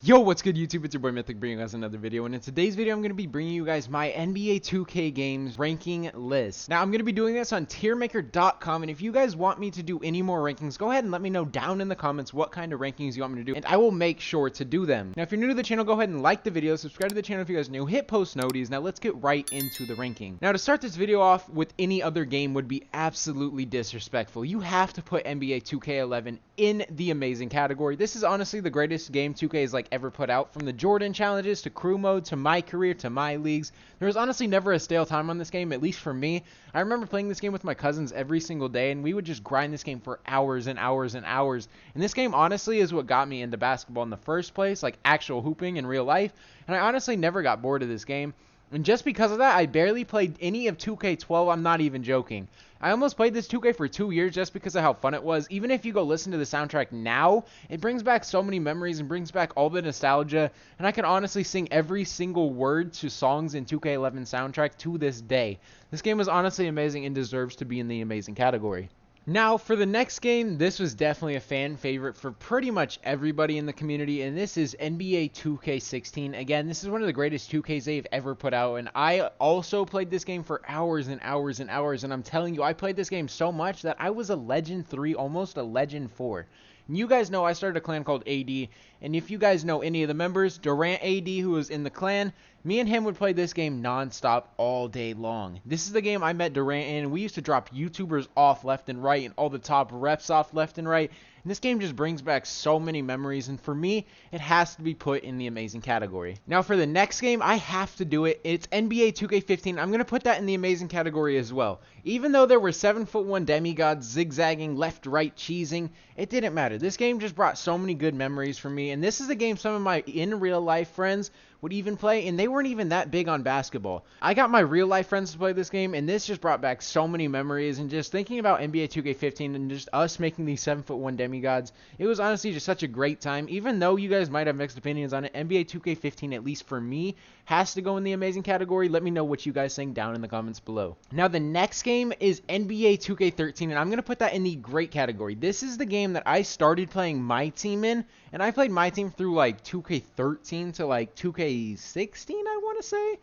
Yo, what's good YouTube? It's your boy Mythic bringing us another video, and in today's video I'm going to be bringing you guys my NBA 2K games ranking list. Now I'm going to be doing this on tiermaker.com, and if you guys want me to do any more rankings, go ahead and let me know down in the comments what kind of rankings you want me to do, and I will make sure to do them. Now if you're new to the channel, go ahead and like the video, subscribe to the channel if you guys are new, hit post noties. Now let's get right into the ranking. Now to start this video off with any other game would be absolutely disrespectful. You have to put NBA 2K11 in the amazing category. This is honestly the greatest game 2K is ever put out. From the Jordan challenges to crew mode to my career to my leagues, there was honestly never a stale time on this game, at least for me. I remember playing this game with my cousins every single day, and we would just grind this game for hours and hours and hours. And this game honestly is what got me into basketball in the first place, like actual hooping in real life. And I honestly never got bored of this game. And just because of that, I barely played any of 2K12. I'm not even joking. I almost played this 2K for 2 years just because of how fun it was. Even if you go listen to the soundtrack now, it brings back so many memories and brings back all the nostalgia. And I can honestly sing every single word to songs in 2K11 soundtrack to this day. This game is honestly amazing and deserves to be in the amazing category. Now, for the next game, this was definitely a fan favorite for pretty much everybody in the community, and this is NBA 2K16. Again, this is one of the greatest 2Ks they've ever put out, and I also played this game for hours and hours and hours, and I'm telling you, I played this game so much that I was a Legend 3, almost a Legend 4. And you guys know I started a clan called AD, and if you guys know any of the members, Durant AD, who was in the clan, me and him would play this game non-stop all day long. This is the game I met Durant in, and we used to drop YouTubers off left and right and all the top reps off left and right. And this game just brings back so many memories, and for me, it has to be put in the amazing category. Now for the next game, I have to do it. It's NBA 2K15. I'm going to put that in the amazing category as well. Even though there were 7'1" demigods zigzagging, left, right, cheesing, it didn't matter. This game just brought so many good memories for me, and this is a game some of my in real life friends would even play, and they weren't even that big on basketball. I got my real life friends to play this game, and this just brought back so many memories. And just thinking about NBA 2K15 and just us making these 7'1" demigods, it was honestly just such a great time. Even though you guys might have mixed opinions on it, NBA 2K15, at least for me, has to go in the amazing category. Let me know what you guys think down in the comments below. Now the next game is NBA 2K13, and I'm going to put that in the great category. This is the game that I started playing my team in, and I played my team through 2K13 to 2K16, I want to say.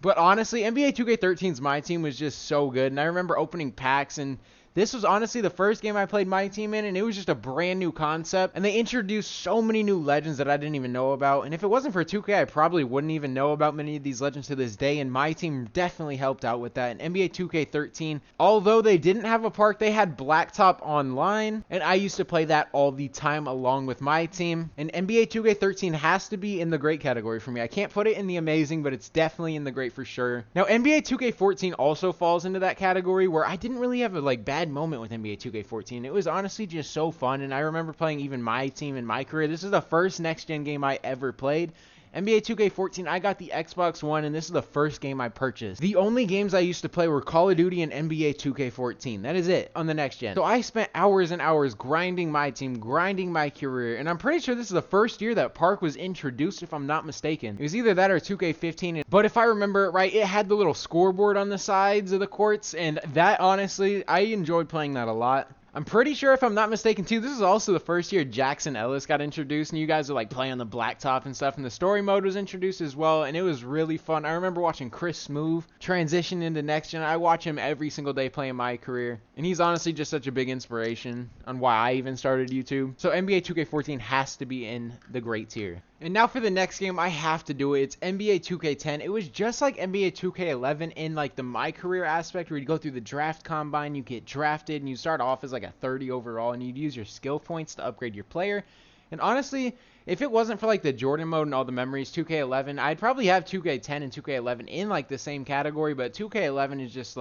But honestly, NBA 2K13's my team was just so good, and I remember opening packs, and this was honestly the first game I played my team in, and it was just a brand new concept, and they introduced so many new legends that I didn't even know about. And if it wasn't for 2K, I probably wouldn't even know about many of these legends to this day, and my team definitely helped out with that. And NBA 2K13, although they didn't have a park, they had Blacktop Online, and I used to play that all the time along with my team. And NBA 2K13 has to be in the great category for me. I can't put it in the amazing, but it's definitely in the great for sure. Now NBA 2K14 also falls into that category where I didn't really have a bad moment with NBA 2K14. It was honestly just so fun, and I remember playing even my team in my career. This is the first next-gen game I ever played. NBA 2K14, I got the Xbox One, and this is the first game I purchased. The only games I used to play were Call of Duty and NBA 2K14. That is it on the next gen. So I spent hours and hours grinding my team, grinding my career, and I'm pretty sure this is the first year that Park was introduced, if I'm not mistaken. It was either that or 2K15, but if I remember it right, it had the little scoreboard on the sides of the courts, and that honestly, I enjoyed playing that a lot. I'm pretty sure, if I'm not mistaken, too, this is also the first year Jackson Ellis got introduced, and you guys would play on the blacktop and stuff, and the story mode was introduced as well, and it was really fun. I remember watching Chris Smooth transition into next gen. I watch him every single day playing my career, and he's honestly just such a big inspiration on why I even started YouTube. So NBA 2K14 has to be in the great tier. And now for the next game, I have to do it. It's NBA 2K10. It was just like NBA 2K11 in the my career aspect, where you go through the draft combine, you get drafted, and you start off as a 30 overall, and you'd use your skill points to upgrade your player. And honestly, if it wasn't for the Jordan mode and all the memories, 2K11, I'd probably have 2K10 and 2K11 in the same category, but 2K11 is just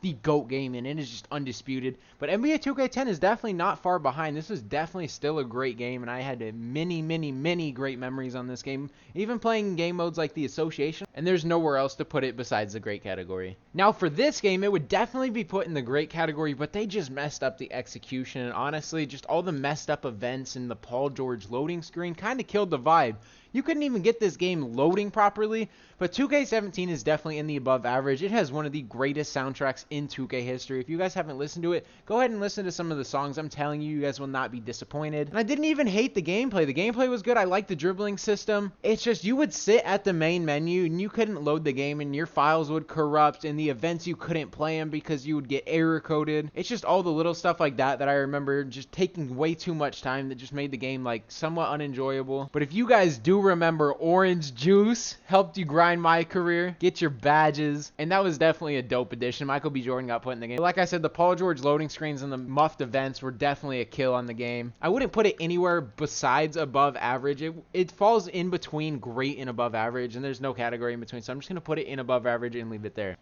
the GOAT game, and it is just undisputed. But NBA 2K10 is definitely not far behind. This is definitely still a great game, and I had many great memories on this game, even playing game modes like the Association, and there's nowhere else to put it besides the great category. Now for this game, it would definitely be put in the great category, but they just messed up the execution, and honestly, just all the messed up events and the Paul George loading screen kind of killed the vibe. You couldn't even get this game loading properly. But 2K17 is definitely in the above average. It has one of the greatest soundtracks in 2K history. If you guys haven't listened to it, go ahead and listen to some of the songs. I'm telling you, you guys will not be disappointed. And I didn't even hate the gameplay. The gameplay was good. I liked the dribbling system. It's just you would sit at the main menu and you couldn't load the game and your files would corrupt, and the events you couldn't play them because you would get error coded. It's just all the little stuff like that that I remember just taking way too much time that just made the game like somewhat unenjoyable. But if you guys do remember, Orange Juice helped you grind my career, get your badges, and that was definitely a dope addition. Michael B. Jordan got put in the game. But like I said, the Paul George loading screens and the muffed events were definitely a kill on the game. I wouldn't put it anywhere besides above average. It falls in between great and above average, and there's no category in between, so I'm just going to put it in above average and leave it there.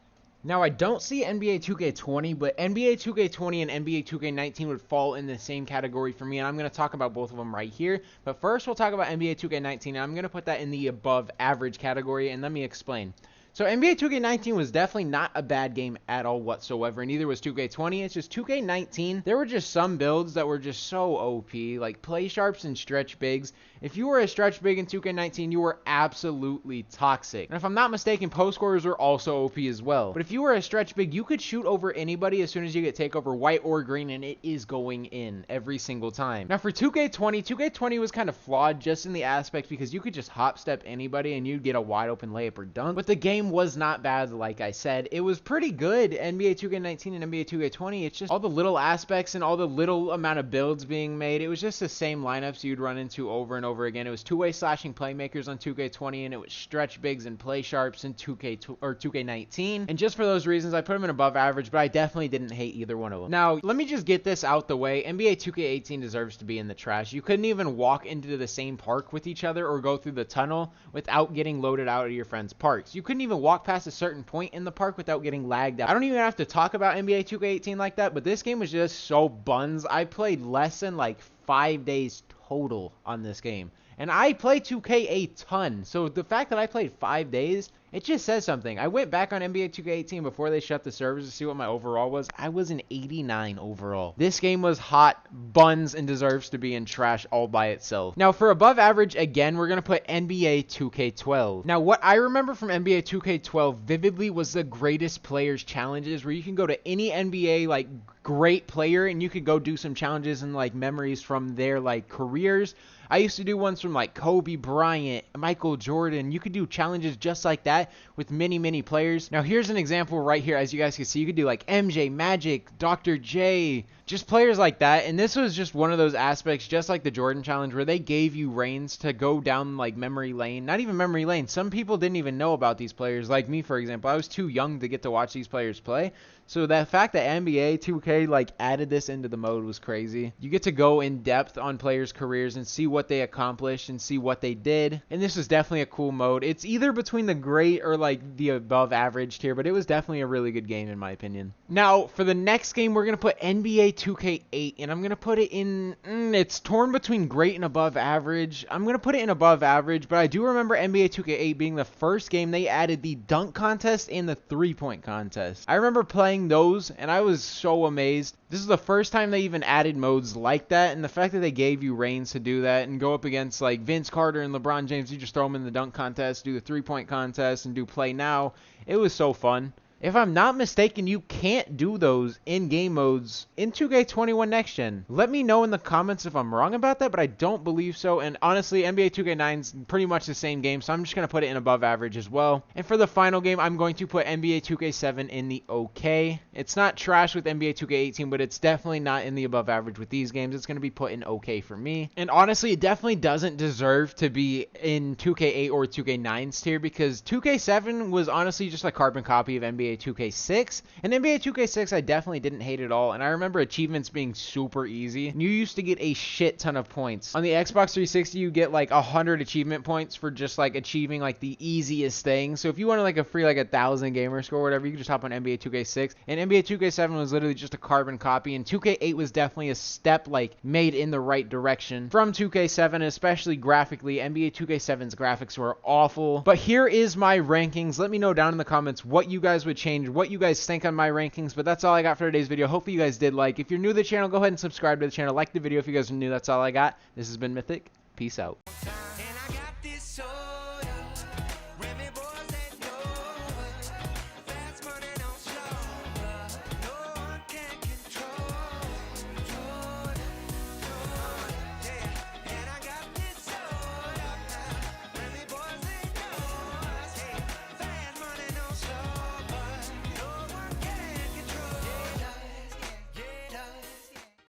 Now, I don't see NBA 2K20, but NBA 2K20 and NBA 2K19 would fall in the same category for me, and I'm going to talk about both of them right here. But first, we'll talk about NBA 2K19, and I'm going to put that in the above average category, and let me explain. So NBA 2K19 was definitely not a bad game at all whatsoever, and neither was 2K20. It's just 2K19, there were just some builds that were just so OP, like play sharps and stretch bigs. If you were a stretch big in 2K19, you were absolutely toxic. And if I'm not mistaken, post scorers were also OP as well. But if you were a stretch big, you could shoot over anybody as soon as you get takeover, white or green, and it is going in every single time. Now for 2K20 was kind of flawed just in the aspect because you could just hop step anybody and you'd get a wide open layup or dunk. But the game was not bad, like I said. It was pretty good, NBA 2K19 and NBA 2K20. It's just all the little aspects and all the little amount of builds being made. It was just the same lineups you'd run into over and over again. It was two-way slashing playmakers on 2K20, and it was stretch bigs and play sharps in 2K19. And just for those reasons, I put them in above average, but I definitely didn't hate either one of them. Now, let me just get this out the way. NBA 2K18 deserves to be in the trash. You couldn't even walk into the same park with each other or go through the tunnel without getting loaded out of your friend's parks. You couldn't even walk past a certain point in the park without getting lagged out. I don't even have to talk about NBA 2K18 like that, but this game was just so buns. I played less than like 5 days total on this game. And I play 2K a ton. So the fact that I played 5 days, it just says something. I went back on NBA 2K18 before they shut the servers to see what my overall was. I was an 89 overall. This game was hot, buns, and deserves to be in trash all by itself. Now for above average, again, we're going to put NBA 2K12. Now what I remember from NBA 2K12 vividly was the greatest players challenges, where you can go to any NBA like great player and you could go do some challenges and like memories from their like careers. I used to do ones from like Kobe Bryant, Michael Jordan. You could do challenges just like that with many players. Now here's an example right here. As you guys can see, you could do like MJ, Magic, Dr. J, just players like that. And this was just one of those aspects, just like the Jordan challenge, where they gave you reins to go down like memory lane. Not even memory lane. Some people didn't even know about these players. Like me, for example. I was too young to get to watch these players play. So the fact that NBA 2K like added this into the mode was crazy. You get to go in depth on players' careers and see what they accomplished and see what they did. And this was definitely a cool mode. It's either between the great or like the above average tier, but it was definitely a really good game in my opinion. Now for the next game, we're going to put NBA 2K8, and I'm going to put it in, it's torn between great and above average. I'm going to put it in above average, but I do remember NBA 2K8 being the first game they added the dunk contest and the three-point contest. I remember playing those and I was so amazed. This is the first time they even added modes like that, and the fact that they gave you reins to do that and go up against like Vince Carter and LeBron James, you just throw them in the dunk contest, do the three-point contest, and do play now. It was so fun. If I'm not mistaken, you can't do those in-game modes in 2K21 Next Gen. Let me know in the comments if I'm wrong about that, but I don't believe so. And honestly, NBA 2K9 is pretty much the same game, so I'm just going to put it in above average as well. And for the final game, I'm going to put NBA 2K7 in the OK. It's not trash with NBA 2K18, but it's definitely not in the above average with these games. It's going to be put in OK for me. And honestly, it definitely doesn't deserve to be in 2K8 or 2K9's tier, because 2K7 was honestly just a carbon copy of NBA 2K6, and NBA 2K6 I definitely didn't hate at all, and I remember achievements being super easy. You used to get a shit ton of points. On the Xbox 360, you get like 100 achievement points for just like achieving like the easiest thing. So if you wanted like a free like 1,000 gamer score or whatever, you could just hop on NBA 2K6, and NBA 2K7 was literally just a carbon copy, and 2K8 was definitely a step like made in the right direction from 2K7, especially graphically. NBA 2K7's graphics were awful. But here is my rankings. Let me know down in the comments what you guys would change, what you guys think on my rankings. But that's all I got for today's video. Hopefully you guys did like. If you're new to the channel, go ahead and subscribe to the channel. Like the video if you guys are new. That's all I got. This has been Mythic. Peace out.